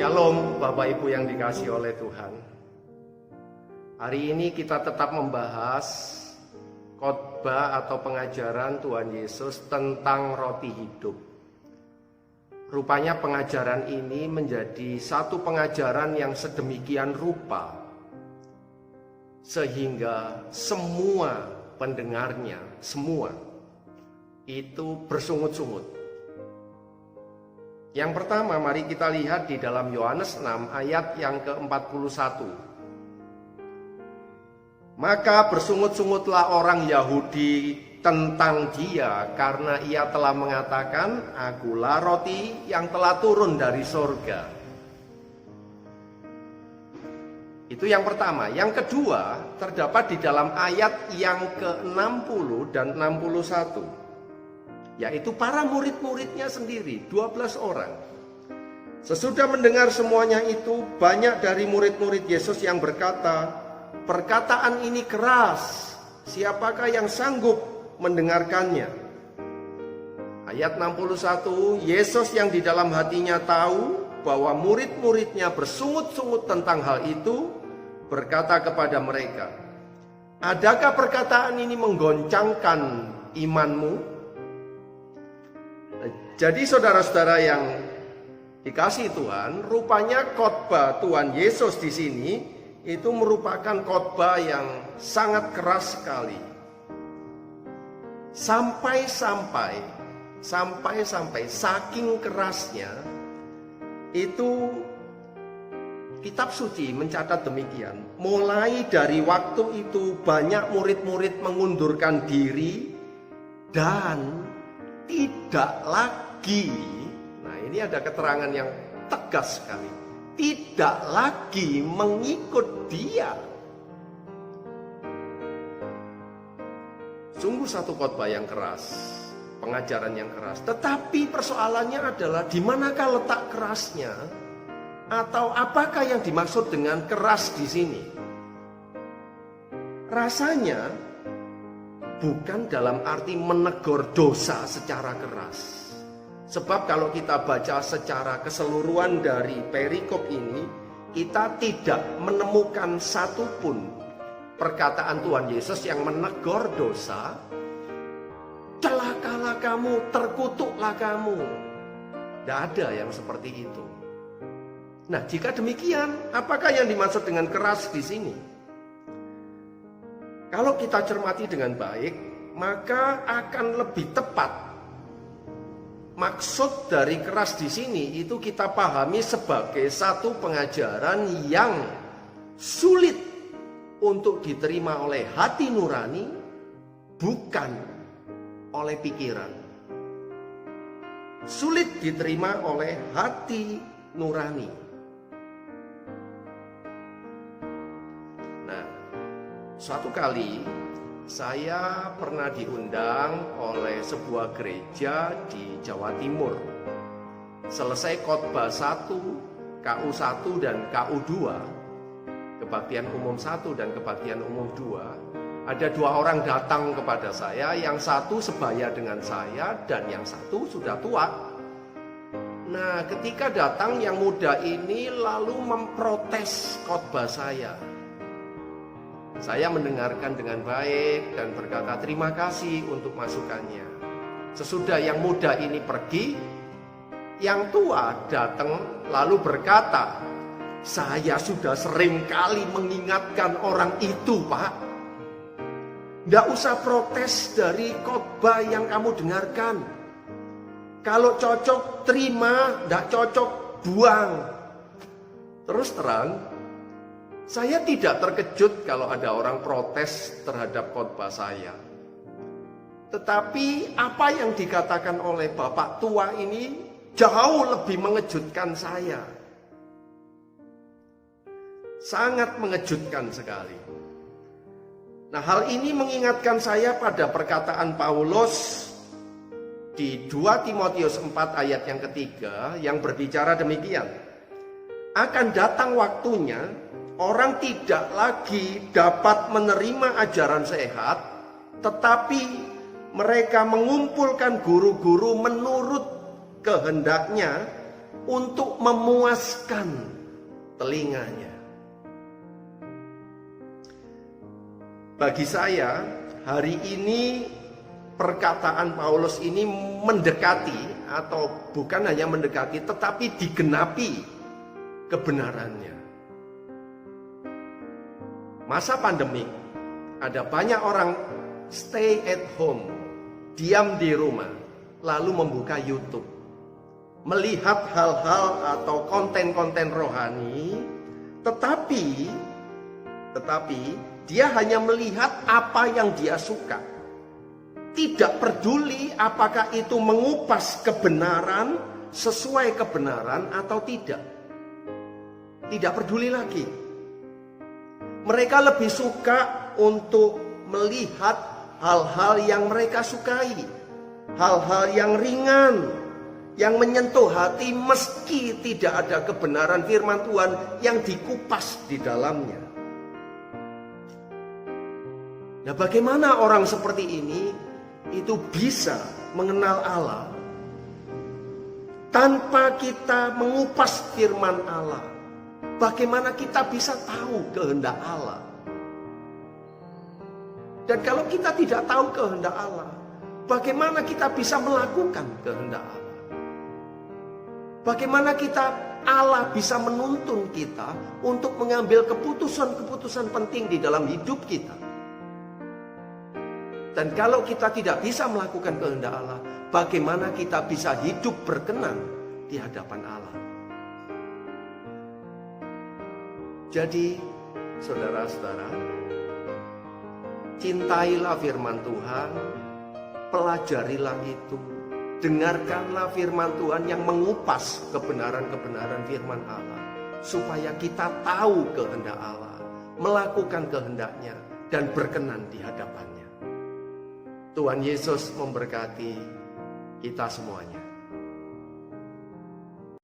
Shalom Bapak Ibu yang dikasihi oleh Tuhan. Hari ini kita tetap membahas khotbah atau pengajaran Tuhan Yesus tentang roti hidup. Rupanya pengajaran ini menjadi satu pengajaran yang sedemikian rupa sehingga semua pendengarnya, semua itu bersungut-sungut. Yang pertama, mari kita lihat di dalam Yohanes 6 ayat yang ke-41. Maka bersungut-sungutlah orang Yahudi tentang dia karena ia telah mengatakan, akulah roti yang telah turun dari sorga. Itu yang pertama. Yang kedua, terdapat di dalam ayat yang ke-60 dan 61. Yaitu para murid-muridnya sendiri, 12 orang. Sesudah mendengar semuanya itu, banyak dari murid-murid Yesus yang berkata, perkataan ini keras, siapakah yang sanggup mendengarkannya? Ayat 61, Yesus yang di dalam hatinya tahu bahwa murid-muridnya bersungut-sungut tentang hal itu, berkata kepada mereka, adakah perkataan ini menggoncangkan imanmu? Jadi saudara-saudara yang dikasihi Tuhan, rupanya khotbah Tuhan Yesus di sini itu merupakan khotbah yang sangat keras sekali. Sampai-sampai saking kerasnya itu kitab suci mencatat demikian. Mulai dari waktu itu banyak murid-murid mengundurkan diri dan tidak lagi, nah ini ada keterangan yang tegas sekali, tidak lagi mengikut dia. Sungguh satu khotbah yang keras, pengajaran yang keras. Tetapi persoalannya adalah di manakah letak kerasnya, atau apakah yang dimaksud dengan keras di sini? Rasanya bukan dalam arti menegur dosa secara keras. Sebab kalau kita baca secara keseluruhan dari perikop ini, kita tidak menemukan satupun perkataan Tuhan Yesus yang menegur dosa. Celakalah kamu, terkutuklah kamu. Tidak ada yang seperti itu. Nah, jika demikian, apakah yang dimaksud dengan keras di sini? Kalau kita cermati dengan baik, maka akan lebih tepat. Maksud dari keras di sini itu kita pahami sebagai satu pengajaran yang sulit untuk diterima oleh hati nurani, bukan oleh pikiran. Sulit diterima oleh hati nurani. Suatu kali saya pernah diundang oleh sebuah gereja di Jawa Timur. Selesai khotbah 1, KU1 dan KU2, kebaktian umum 1 dan kebaktian umum 2, ada 2 orang datang kepada saya, yang satu sebaya dengan saya dan yang satu sudah tua. Nah, ketika datang yang muda ini lalu memprotes khotbah saya. Saya mendengarkan dengan baik dan berkata terima kasih untuk masukannya. Sesudah yang muda ini pergi, yang tua datang lalu berkata, saya sudah sering kali mengingatkan orang itu, Pak. Tidak usah protes dari khotbah yang kamu dengarkan. Kalau cocok terima, tidak cocok buang. Terus terang, saya tidak terkejut kalau ada orang protes terhadap khotbah saya. Tetapi apa yang dikatakan oleh Bapak tua ini jauh lebih mengejutkan saya. Sangat mengejutkan sekali. Nah, hal ini mengingatkan saya pada perkataan Paulus di 2 Timotius 4 ayat yang ketiga yang berbicara demikian. Akan datang waktunya orang tidak lagi dapat menerima ajaran sehat, tetapi mereka mengumpulkan guru-guru menurut kehendaknya untuk memuaskan telinganya. Bagi saya, hari ini perkataan Paulus ini mendekati, atau bukan hanya mendekati, tetapi digenapi kebenarannya. Masa pandemik, ada banyak orang stay at home, diam di rumah, lalu membuka YouTube, melihat hal-hal atau konten-konten rohani, tetapi dia hanya melihat apa yang dia suka. Tidak peduli apakah itu mengupas kebenaran, sesuai kebenaran atau tidak. Tidak peduli lagi. Mereka lebih suka untuk melihat hal-hal yang mereka sukai. Hal-hal yang ringan, yang menyentuh hati meski tidak ada kebenaran firman Tuhan yang dikupas di dalamnya. Nah, bagaimana orang seperti ini itu bisa mengenal Allah tanpa kita mengupas firman Allah? Bagaimana kita bisa tahu kehendak Allah? Dan kalau kita tidak tahu kehendak Allah, bagaimana kita bisa melakukan kehendak Allah? Bagaimana Allah bisa menuntun kita untuk mengambil keputusan-keputusan penting di dalam hidup kita? Dan kalau kita tidak bisa melakukan kehendak Allah, bagaimana kita bisa hidup berkenan di hadapan Allah? Jadi, saudara-saudara, cintailah firman Tuhan, pelajarilah itu, dengarkanlah firman Tuhan yang mengupas kebenaran-kebenaran firman Allah, supaya kita tahu kehendak Allah, melakukan kehendaknya, dan berkenan di hadapannya. Tuhan Yesus memberkati kita semuanya.